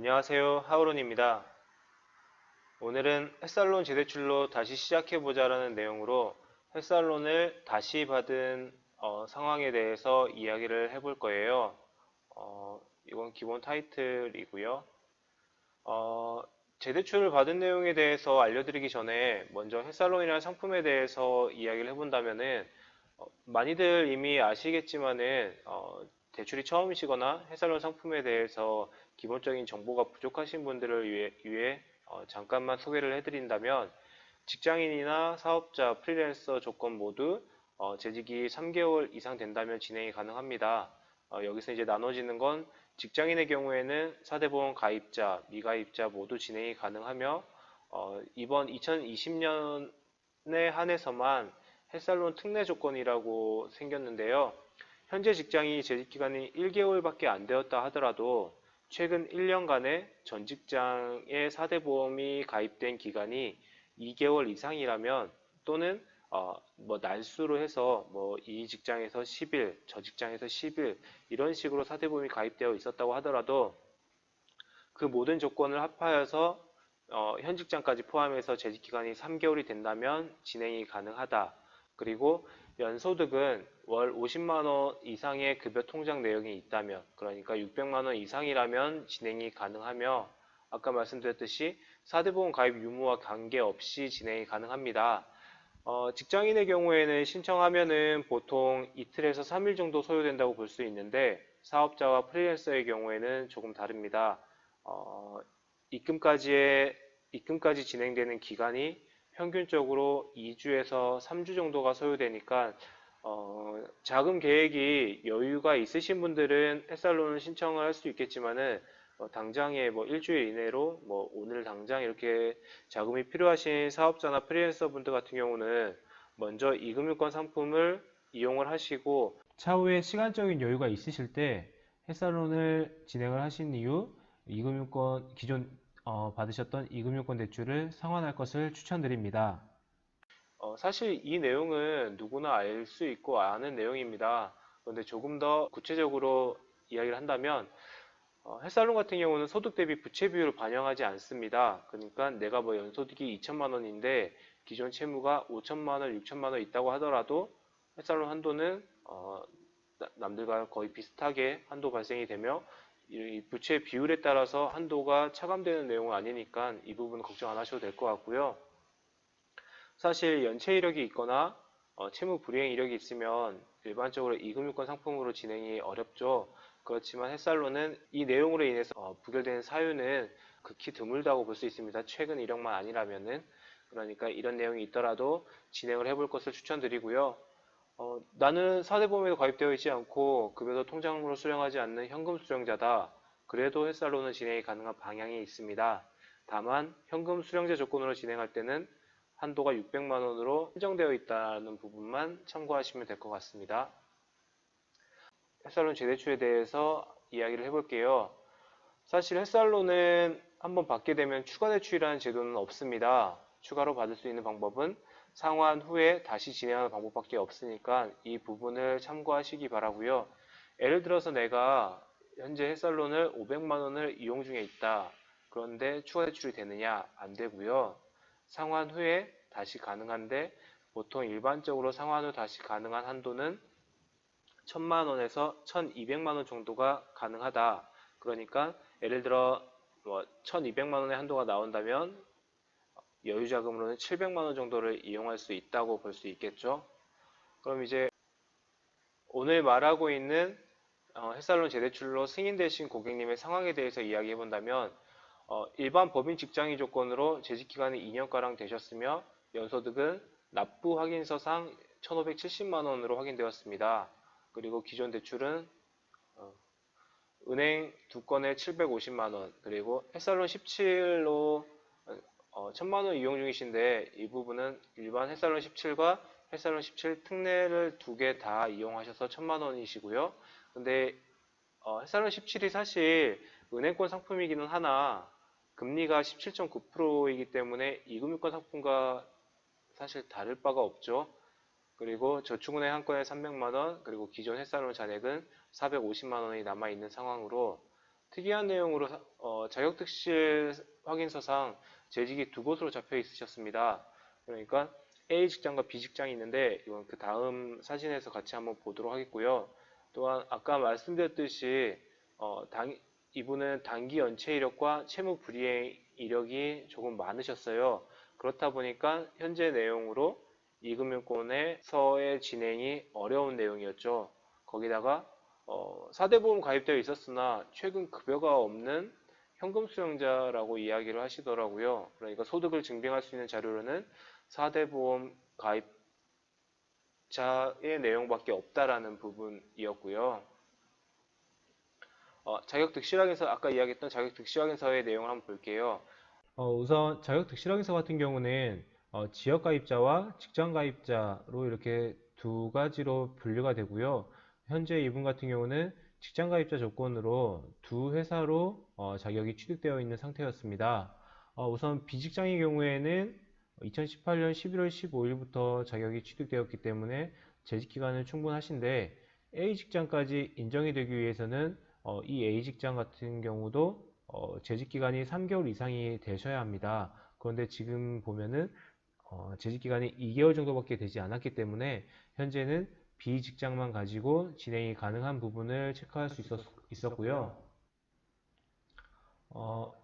안녕하세요. 하우론입니다. 오늘은 햇살론 재대출로 다시 시작해보자라는 내용으로 햇살론을 다시 받은 상황에 대해서 이야기를 해볼 거예요. 이건 기본 타이틀이고요. 어, 재대출을 받은 내용에 대해서 알려드리기 전에 먼저 햇살론이라는 상품에 대해서 이야기를 해본다면은 많이들 이미 아시겠지만은 대출이 처음이시거나 햇살론 상품에 대해서 기본적인 정보가 부족하신 분들을 위해 잠깐만 소개를 해드린다면 직장인이나 사업자, 프리랜서 조건 모두 재직이 3개월 이상 된다면 진행이 가능합니다. 여기서 이제 나눠지는 건 직장인의 경우에는 사대보험 가입자, 미가입자 모두 진행이 가능하며 이번 2020년에 한해서만 햇살론 특례 조건이라고 생겼는데요. 현재 직장이 재직기간이 1개월밖에 안 되었다 하더라도 최근 1년간의 전 직장의 사대보험이 가입된 기간이 2개월 이상이라면 또는 뭐 날수로 해서 뭐 이 직장에서 10일, 저 직장에서 10일 이런 식으로 사대보험이 가입되어 있었다고 하더라도 그 모든 조건을 합하여서 현 직장까지 포함해서 재직 기간이 3개월이 된다면 진행이 가능하다. 그리고 연소득은 월 50만 원 이상의 급여 통장 내역이 있다면, 그러니까 600만 원 이상이라면 진행이 가능하며, 아까 말씀드렸듯이 사대보험 가입 유무와 관계없이 진행이 가능합니다. 직장인의 경우에는 신청하면은 보통 이틀에서 3일 정도 소요된다고 볼 수 있는데, 사업자와 프리랜서의 경우에는 조금 다릅니다. 어, 입금까지 진행되는 기간이 평균적으로 2주에서 3주 정도가 소요되니까 자금 계획이 여유가 있으신 분들은 햇살론을 신청을 할 수 있겠지만은 당장에 뭐 일주일 이내로 뭐 오늘 당장 이렇게 자금이 필요하신 사업자나 프리랜서 분들 같은 경우는 먼저 이금융권 상품을 이용을 하시고 차후에 시간적인 여유가 있으실 때 햇살론을 진행을 하신 이후 이금융권 기존 받으셨던 이금융권 대출을 상환할 것을 추천드립니다. 사실 이 내용은 누구나 알 수 있고 아는 내용입니다. 그런데 조금 더 구체적으로 이야기를 한다면 햇살론 같은 경우는 소득 대비 부채 비율을 반영하지 않습니다. 그러니까 내가 뭐 연소득이 2천만 원인데 기존 채무가 5천만 원, 6천만 원 있다고 하더라도 햇살론 한도는 남들과 거의 비슷하게 한도 발생이 되며 이 부채 비율에 따라서 한도가 차감되는 내용은 아니니까 이 부분 걱정 안 하셔도 될 것 같고요. 사실 연체 이력이 있거나 채무 불이행 이력이 있으면 일반적으로 이금융권 상품으로 진행이 어렵죠. 그렇지만 햇살론은 이 내용으로 인해서 부결되는 사유는 극히 드물다고 볼 수 있습니다. 최근 이력만 아니라면은. 그러니까 이런 내용이 있더라도 진행을 해볼 것을 추천드리고요. 나는 사대보험에도 가입되어 있지 않고 급여도 통장으로 수령하지 않는 현금 수령자다. 그래도 햇살론은 진행이 가능한 방향이 있습니다. 다만 현금 수령자 조건으로 진행할 때는 한도가 600만 원으로 한정되어 있다는 부분만 참고하시면 될 것 같습니다. 햇살론 재대출에 대해서 이야기를 해볼게요. 사실 햇살론은 한번 받게 되면 추가 대출이라는 제도는 없습니다. 추가로 받을 수 있는 방법은 상환 후에 다시 진행하는 방법밖에 없으니까 이 부분을 참고하시기 바라고요. 예를 들어서 내가 현재 햇살론을 500만 원을 이용 중에 있다. 그런데 추가 대출이 되느냐? 안 되고요. 상환 후에 다시 가능한데 보통 일반적으로 상환 후 다시 가능한 한도는 1000만 원에서 1200만 원 정도가 가능하다. 그러니까 예를 들어 뭐 1200만 원의 한도가 나온다면 여유 자금으로는 700만 원 정도를 이용할 수 있다고 볼 수 있겠죠. 그럼 이제 오늘 말하고 있는 햇살론 재대출로 승인되신 고객님의 상황에 대해서 이야기해 본다면 일반 법인 직장인 조건으로 재직기간이 2년가량 되셨으며 연소득은 납부 확인서상 1,570만 원으로 확인되었습니다. 그리고 기존 대출은 은행 두 건에 750만 원, 그리고 햇살론 17로 1000만 원 이용 중이신데 이 부분은 일반 햇살론 17과 햇살론 17 특례를 두 개 다 이용하셔서 1000만 원이시고요. 근데 햇살론 17이 사실 은행권 상품이기는 하나 금리가 17.9%이기 때문에 이금융권 상품과 사실 다를 바가 없죠. 그리고 저축은행 한 건에 300만 원, 그리고 기존 햇살론 잔액은 450만 원이 남아 있는 상황으로 특이한 내용으로 자격특실 확인서상 재직이 두 곳으로 잡혀 있으셨습니다. 그러니까 A 직장과 B 직장이 있는데 이건 그 다음 사진에서 같이 한번 보도록 하겠고요. 또한 아까 말씀드렸듯이 이분은 단기 연체 이력과 채무 불이행 이력이 조금 많으셨어요. 그렇다 보니까 현재 내용으로 이금융권에서의 진행이 어려운 내용이었죠. 거기다가 4대 보험 가입되어 있었으나 최근 급여가 없는 현금 수령자라고 이야기를 하시더라고요. 그러니까 소득을 증빙할 수 있는 자료로는 4대 보험 가입자의 내용밖에 없다라는 부분이었고요. 자격득실확인서 아까 이야기했던 자격득실확인서의 내용을 한번 볼게요. 우선 자격득실확인서 같은 경우는 지역가입자와 직장가입자로 이렇게 두 가지로 분류가 되고요. 현재 이분 같은 경우는 직장가입자 조건으로 두 회사로 자격이 취득되어 있는 상태였습니다. 우선 비직장의 경우에는 2018년 11월 15일부터 자격이 취득되었기 때문에 재직기간은 충분하신데 A 직장까지 인정이 되기 위해서는 이 A 직장 같은 경우도 재직기간이 3개월 이상이 되셔야 합니다. 그런데 지금 보면은 재직기간이 2개월 정도밖에 되지 않았기 때문에 현재는 B 직장만 가지고 진행이 가능한 부분을 체크할 수 있었고요.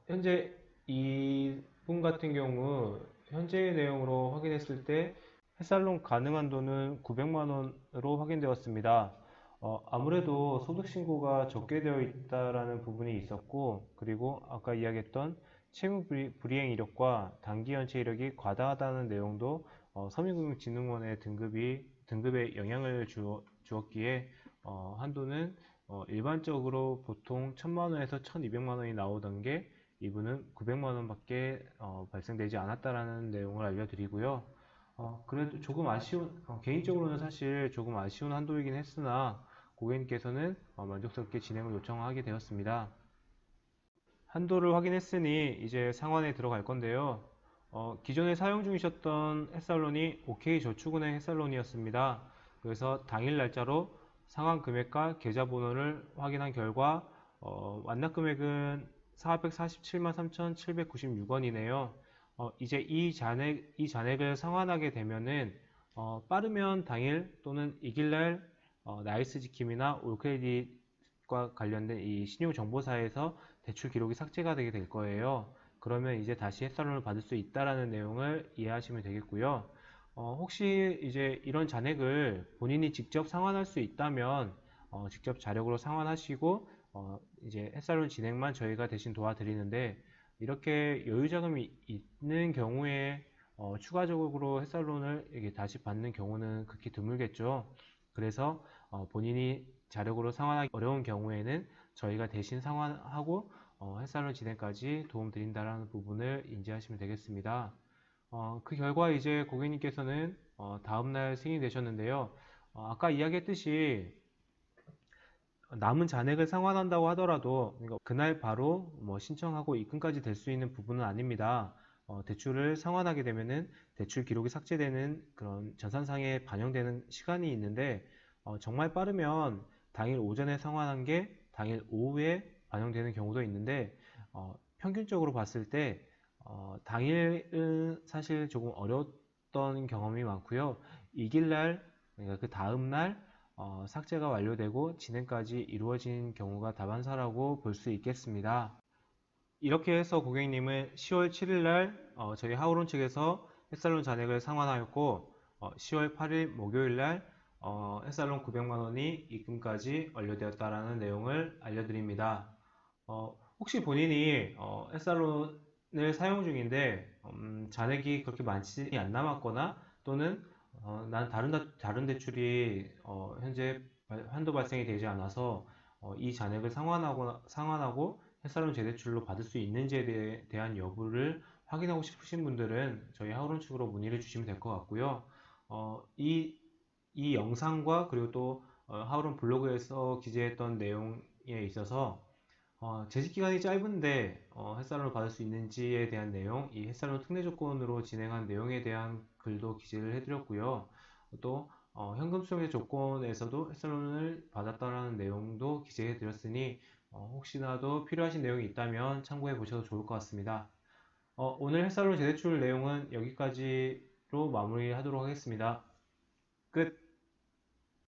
현재 이분 같은 경우 현재의 내용으로 확인했을 때 햇살론 가능 한도는 900만 원으로 확인되었습니다. 아무래도 소득 신고가 적게 되어 있다라는 부분이 있었고, 그리고 아까 이야기했던 채무 불이행 이력과 단기 연체 이력이 과다하다는 내용도 서민금융진흥원의 등급에 영향을 주었기에 한도는 일반적으로 보통 1000만 원에서 1200만 원이 나오던 게 이분은 900만 원밖에 발생되지 않았다라는 내용을 알려드리고요. 그래도 조금 개인적으로는 사실 조금 아쉬운 한도이긴 했으나 고객님께서는 만족스럽게 진행을 요청하게 되었습니다. 한도를 확인했으니 이제 상환에 들어갈 건데요. 기존에 사용 중이셨던 햇살론이 OK저축은행 햇살론이었습니다. 그래서 당일 날짜로 상환 금액과 계좌번호를 확인한 결과 완납 금액은 447만 3,796원이네요. 이제 이 잔액을 상환하게 되면은 빠르면 당일 또는 이길날 나이스 지킴이나 올크레딧과 관련된 이 신용정보사에서 대출 기록이 삭제가 되게 될 거예요. 그러면 이제 다시 햇살론을 받을 수 있다라는 내용을 이해하시면 되겠고요. 혹시 이제 이런 잔액을 본인이 직접 상환할 수 있다면 직접 자력으로 상환하시고 이제 햇살론 진행만 저희가 대신 도와드리는데 이렇게 여유 자금이 있는 경우에 추가적으로 햇살론을 이렇게 다시 받는 경우는 극히 드물겠죠. 그래서 본인이 자력으로 상환하기 어려운 경우에는 저희가 대신 상환하고 햇살론 진행까지 도움드린다는 부분을 인지하시면 되겠습니다. 그 결과 이제 고객님께서는 다음날 승인이 되셨는데요. 아까 이야기했듯이 남은 잔액을 상환한다고 하더라도 그러니까 그날 바로 뭐 신청하고 입금까지 될 수 있는 부분은 아닙니다. 대출을 상환하게 되면은 대출 기록이 삭제되는 그런 전산상에 반영되는 시간이 있는데 정말 빠르면 당일 오전에 상환한 게 당일 오후에 반영되는 경우도 있는데 평균적으로 봤을 때 당일은 사실 조금 어려웠던 경험이 많고요. 이길날 그러니까 그 다음날 삭제가 완료되고 진행까지 이루어진 경우가 다반사라고 볼 수 있겠습니다. 이렇게 해서 고객님은 10월 7일날 저희 하우론 측에서 햇살론 잔액을 상환하였고 10월 8일 목요일날 햇살론 900만원이 입금까지 완료되었다라는 내용을 알려드립니다. 혹시 본인이 햇살론을 사용 중인데 잔액이 그렇게 많지 않 남았거나 또는 난 다른 대출이 현재 한도 발생이 되지 않아서 이 잔액을 상환하고 햇살론 재대출로 받을 수 있는지에 대한 여부를 확인하고 싶으신 분들은 저희 하우론 측으로 문의를 주시면 될 것 같고요. 이 영상과 그리고 또 하우론 블로그에서 기재했던 내용에 있어서 재직기간이 짧은데 햇살론을 받을 수 있는지에 대한 내용, 이 햇살론 특례 조건으로 진행한 내용에 대한 글도 기재를 해드렸고요. 또 현금 수령의 조건에서도 햇살론을 받았다라는 내용도 기재해드렸으니 혹시나도 필요하신 내용이 있다면 참고해 보셔도 좋을 것 같습니다. 오늘 햇살론 재대출 내용은 여기까지로 마무리하도록 하겠습니다. 끝!